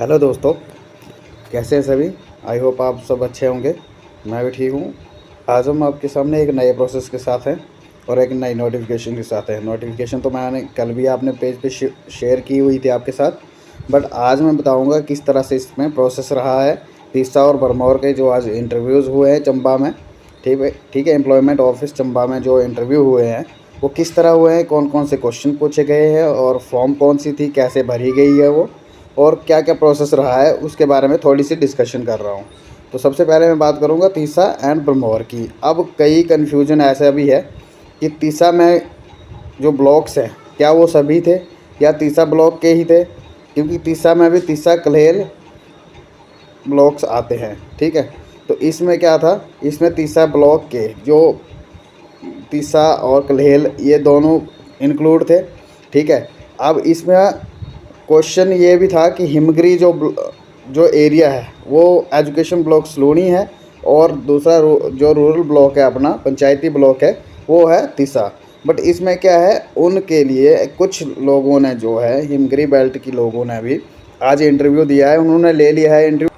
Hello दोस्तों, कैसे हैं सभी। आई होप आप सब अच्छे होंगे। मैं भी ठीक हूँ। आज हम आपके सामने एक नए प्रोसेस के साथ हैं और एक नई नोटिफिकेशन के साथ है। नोटिफिकेशन तो मैंने कल भी आपने पेज पे शेयर की हुई थी आपके साथ, बट आज मैं बताऊंगा किस तरह से इसमें प्रोसेस रहा है। तीसा और भरमौर के जो आज इंटरव्यूज़ हुए हैं चंबा में, ठीक है, एम्प्लॉयमेंट ऑफिस चंबा में जो इंटरव्यू हुए हैं वो किस तरह हुए हैं, कौन कौन से क्वेश्चन पूछे गए हैं और फॉर्म कौन सी थी, कैसे भरी गई है वो, और क्या क्या प्रोसेस रहा है उसके बारे में थोड़ी सी डिस्कशन कर रहा हूँ। तो सबसे पहले मैं बात करूँगा तीसा एंड भरमौर की। अब कई कन्फ्यूजन ऐसा भी है कि तीसा में जो ब्लॉक्स हैं क्या वो सभी थे या तीसा ब्लॉक के ही थे, क्योंकि तीसा में भी तीसा कल्हेल ब्लॉक्स आते हैं। ठीक है, तो इसमें क्या था, इसमें तीसा ब्लॉक के जो तीसा और कल्हेल ये दोनों इंक्लूड थे। ठीक है, अब इसमें क्वेश्चन ये भी था कि हिमगिरी जो एरिया है वो एजुकेशन ब्लॉक सलूनी है और दूसरा जो रूरल ब्लॉक है अपना पंचायती ब्लॉक है वो है तीसा। बट इसमें क्या है, उनके लिए कुछ लोगों ने जो है हिमगिरी बेल्ट की लोगों ने भी आज इंटरव्यू दिया है, उन्होंने ले लिया है इंटरव्यू।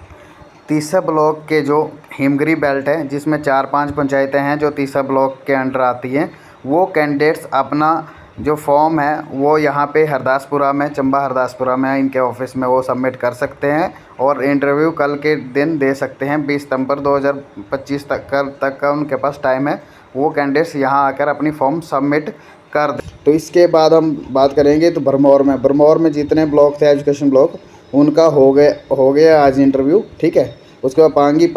तीसा ब्लॉक के जो हिमगिरी बेल्ट है जिसमें 4-5 पंचायतें हैं जो तीसा ब्लॉक के अंडर आती हैं, वो कैंडिडेट्स अपना जो फॉर्म है वो यहाँ पे हरदासपुरा में, चंबा हरदासपुरा में इनके ऑफिस में वो सबमिट कर सकते हैं और इंटरव्यू कल के दिन दे सकते हैं। 20 सितंबर 2025 तक का उनके पास टाइम है। वो कैंडिडेट्स यहाँ आकर अपनी फॉर्म सबमिट कर दें। तो इसके बाद हम बात करेंगे तो भरमौर में जितने ब्लॉक थे एजुकेशन ब्लॉक उनका हो गया आज इंटरव्यू। ठीक है, उसके बाद पांगी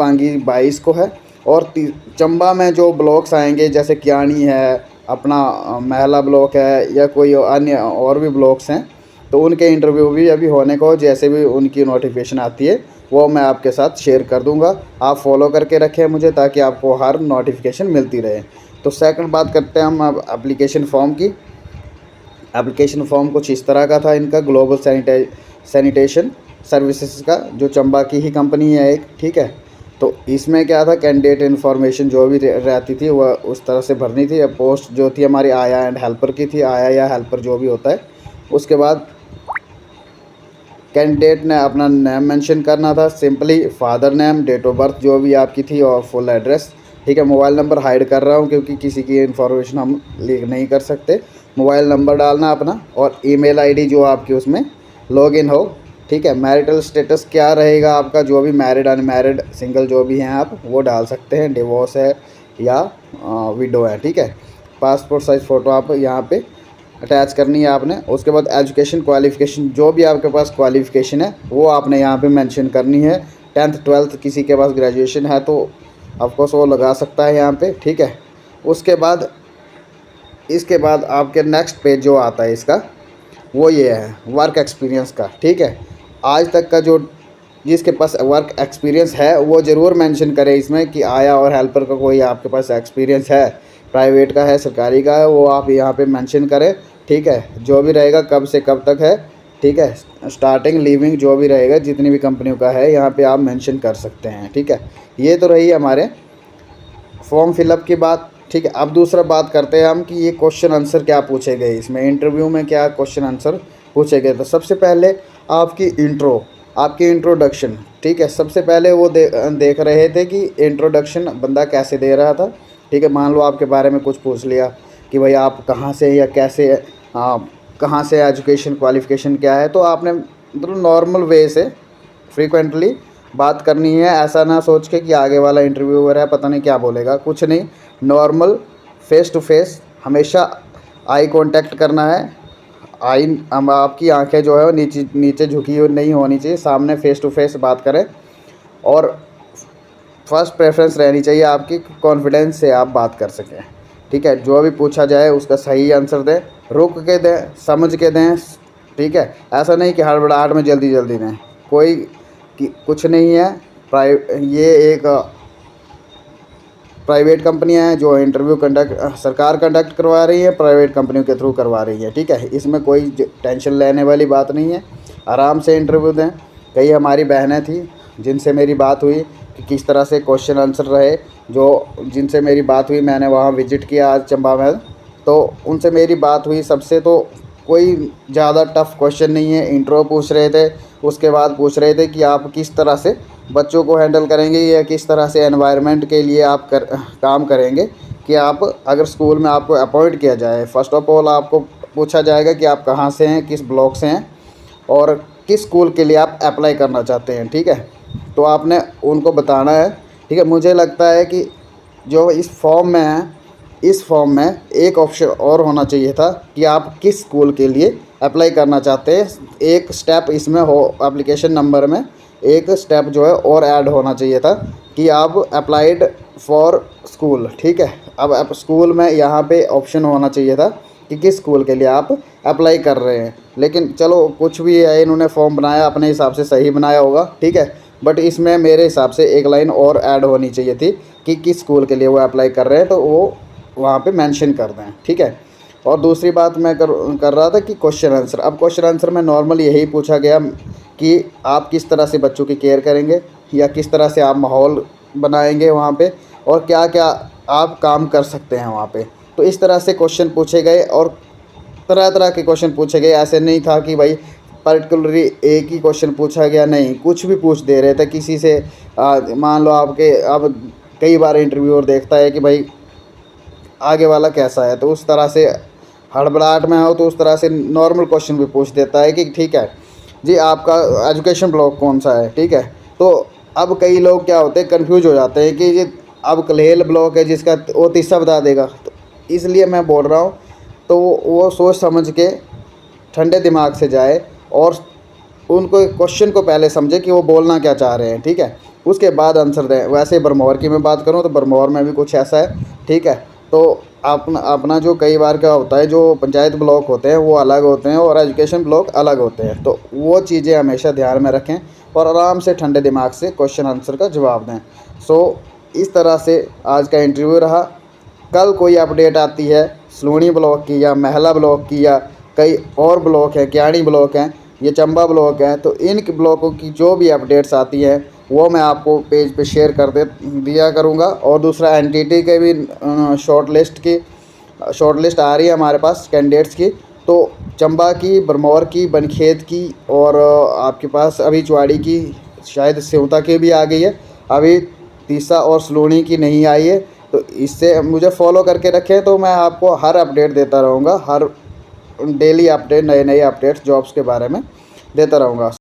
22 को है और चंबा में जो ब्लॉक्स आएंगे जैसे कियानी है, अपना महला ब्लॉक है या कोई अन्य और भी ब्लॉक्स हैं, तो उनके इंटरव्यू भी अभी होने को, जैसे भी उनकी नोटिफिकेशन आती है वो मैं आपके साथ शेयर कर दूंगा। आप फॉलो करके रखें मुझे ताकि आपको हर नोटिफिकेशन मिलती रहे। तो सेकंड बात करते हैं हम अब एप्लीकेशन फॉर्म की। एप्लीकेशन फॉर्म कुछ इस तरह का था इनका, ग्लोबल सैनिटेशन सर्विसेज का, जो चंबा की ही कंपनी है एक। ठीक है, तो इसमें क्या था, कैंडिडेट इन्फॉर्मेशन जो भी रहती थी वह उस तरह से भरनी थी। अब पोस्ट जो थी हमारी आया एंड हेल्पर की थी, आया या हेल्पर जो भी होता है। उसके बाद कैंडिडेट ने अपना नेम मेंशन करना था, simply father name, date of birth जो भी आपकी थी और फुल एड्रेस। ठीक है, मोबाइल नंबर हाइड कर रहा हूँ क्योंकि किसी की इन्फॉर्मेशन हम लीक नहीं कर सकते। मोबाइल नंबर डालना अपना और ईमेल आईडी जो आपकी उसमें लॉगिन हो। ठीक है, मैरिटल स्टेटस क्या रहेगा आपका, जो भी मैरिड अनमैरिड सिंगल जो भी हैं आप वो डाल सकते हैं, डिवोर्स है या विडो है। ठीक है, पासपोर्ट साइज़ फ़ोटो आप यहाँ पे अटैच करनी है आपने। उसके बाद एजुकेशन क्वालिफ़िकेशन जो भी आपके पास क्वालिफ़िकेशन है वो आपने यहाँ पे मेंशन करनी है। 10th 12th किसी के पास ग्रेजुएशन है तो ऑफकोर्स वो लगा सकता है यहाँ पे। ठीक है, उसके बाद इसके बाद आपके नेक्स्ट पेज जो आता है इसका वो ये है वर्क एक्सपीरियंस का। ठीक है, आज तक का जो जिसके पास वर्क एक्सपीरियंस है वो ज़रूर मेंशन करे इसमें कि आया और हेल्पर का कोई आपके पास एक्सपीरियंस है, प्राइवेट का है सरकारी का है, वो आप यहाँ पे मेंशन करें। ठीक है, जो भी रहेगा कब से कब तक है। ठीक है, स्टार्टिंग लीविंग जो भी रहेगा जितनी भी कंपनियों का है यहाँ पे आप मेंशन कर सकते हैं। ठीक है, ये तो रही हमारे फॉर्म फिलअप की बात। ठीक है, अब दूसरा बात करते हैं हम कि ये क्वेश्चन आंसर क्या पूछे गए इसमें, इंटरव्यू में क्या क्वेश्चन आंसर पूछे गए। तो सबसे पहले आपकी इंट्रोडक्शन। ठीक है, सबसे पहले वो देख रहे थे कि इंट्रोडक्शन बंदा कैसे दे रहा था। ठीक है, मान लो आपके बारे में कुछ पूछ लिया कि भाई आप कहाँ से या कैसे, कहाँ से, एजुकेशन क्वालिफ़िकेशन क्या है, तो आपने मतलब नॉर्मल वे से फ्रीक्वेंटली बात करनी है। ऐसा ना सोच के कि आगे वाला इंटरव्यूअर है पता नहीं क्या बोलेगा, कुछ नहीं, नॉर्मल फेस टू फेस हमेशा आई कांटेक्ट करना है। आपकी आंखें जो है वो नीचे नीचे झुकी हुई नहीं होनी चाहिए, सामने फेस टू फेस बात करें। और फर्स्ट प्रेफरेंस रहनी चाहिए आपकी, कॉन्फिडेंस से आप बात कर सकें। ठीक है, जो भी पूछा जाए उसका सही आंसर दें, रुक के दें, समझ के दें। ठीक है, ऐसा नहीं कि हड़बड़ाहट में जल्दी जल्दी दें, कोई कुछ नहीं है। ये एक प्राइवेट कंपनियां हैं जो इंटरव्यू सरकार कंडक्ट करवा रही है, प्राइवेट कंपनियों के थ्रू करवा रही है। ठीक है, इसमें कोई टेंशन लेने वाली बात नहीं है, आराम से इंटरव्यू दें। कई हमारी बहनें थी जिनसे मेरी बात हुई कि किस तरह से क्वेश्चन आंसर रहे, जिनसे मेरी बात हुई, मैंने वहाँ विजिट किया आज चंबा में, तो उनसे मेरी बात हुई सबसे, तो कोई ज़्यादा टफ क्वेश्चन नहीं है। इंट्रो पूछ रहे थे, उसके बाद पूछ रहे थे कि आप किस तरह से बच्चों को हैंडल करेंगे या किस तरह से एनवायरनमेंट के लिए आप काम करेंगे कि आप अगर स्कूल में आपको अपॉइंट किया जाए। फ़र्स्ट ऑफ ऑल आपको पूछा जाएगा कि आप कहाँ से हैं, किस ब्लॉक से हैं और किस स्कूल के लिए आप अप्लाई करना चाहते हैं, ठीक है। तो आपने उनको बताना है, ठीक है। मुझे लगता है कि जो इस फॉर्म में है, इस फॉर्म में एक ऑप्शन और होना चाहिए था कि आप किस स्कूल के लिए अप्लाई करना चाहते हैं। एक स्टेप इसमें हो, एप्लीकेशन नंबर में एक स्टेप जो है और ऐड होना चाहिए था कि आप अप्लाइड फॉर स्कूल, ठीक है। अब स्कूल में यहाँ पे ऑप्शन होना चाहिए था कि किस स्कूल के लिए आप अप्लाई कर रहे हैं। लेकिन चलो कुछ भी है, इन्होंने फॉर्म बनाया अपने हिसाब से, सही बनाया होगा, ठीक है। बट इसमें मेरे हिसाब से एक लाइन और ऐड होनी चाहिए थी कि किस स्कूल के लिए वो अप्लाई कर रहे हैं, तो वो वहाँ पे मेंशन कर दें, ठीक है। और दूसरी बात मैं कर रहा था कि क्वेश्चन आंसर। अब क्वेश्चन आंसर में नॉर्मल यही पूछा गया कि आप किस तरह से बच्चों की केयर करेंगे या किस तरह से आप माहौल बनाएंगे वहाँ पे और क्या क्या आप काम कर सकते हैं वहाँ पे। तो इस तरह से क्वेश्चन पूछे गए और तरह तरह के क्वेश्चन पूछे गए। ऐसे नहीं था कि भाई पर्टिकुलरली एक ही क्वेश्चन पूछा गया, नहीं, कुछ भी पूछ दे रहे थे किसी से। मान लो आपके, अब कई बार इंटरव्यूअर देखता है कि भाई आगे वाला कैसा है, तो उस तरह से हड़बड़ाहट में हो तो उस तरह से नॉर्मल क्वेश्चन भी पूछ देता है कि ठीक है जी आपका एजुकेशन ब्लॉक कौन सा है, ठीक है। तो अब कई लोग क्या होते हैं, कंफ्यूज हो जाते हैं कि ये अब कल्हेल ब्लॉक है जिसका वो तीसरा बता देगा। तो इसलिए मैं बोल रहा हूँ, तो वो सोच समझ के ठंडे दिमाग से जाए और उनको क्वेश्चन को पहले समझे कि वो बोलना क्या चाह रहे हैं, ठीक है। उसके बाद आंसर दें। वैसे बरमौर की मैं बात करूँ तो बरमौर में भी कुछ ऐसा है, ठीक है। तो अपना अपना जो कई बार क्या होता है, जो पंचायत ब्लॉक होते हैं वो अलग होते हैं और एजुकेशन ब्लॉक अलग होते हैं। तो वो चीज़ें हमेशा ध्यान में रखें और आराम से ठंडे दिमाग से क्वेश्चन आंसर का जवाब दें। इस तरह से आज का इंटरव्यू रहा। कल कोई अपडेट आती है सलूणी ब्लॉक की या महला ब्लॉक की या कई और ब्लॉक है, क्याणी ब्लॉक हैं, ये चंबा ब्लॉक है, तो इन ब्लॉकों की जो भी अपडेट्स आती हैं वो मैं आपको पेज पे शेयर कर दिया करूँगा। और दूसरा एनटीटी के भी शॉर्ट लिस्ट आ रही है हमारे पास कैंडिडेट्स की। तो चंबा की, बरमौर की, बनखेत की और आपके पास अभी चुवाड़ी की, शायद सिवता की भी आ गई है, अभी तीसा और सलूणी की नहीं आई है। तो इससे मुझे फॉलो करके रखें, तो मैं आपको हर अपडेट देता रहूँगा, हर डेली अपडेट, नए नए अपडेट्स जॉब्स के बारे में देता रहूँगा।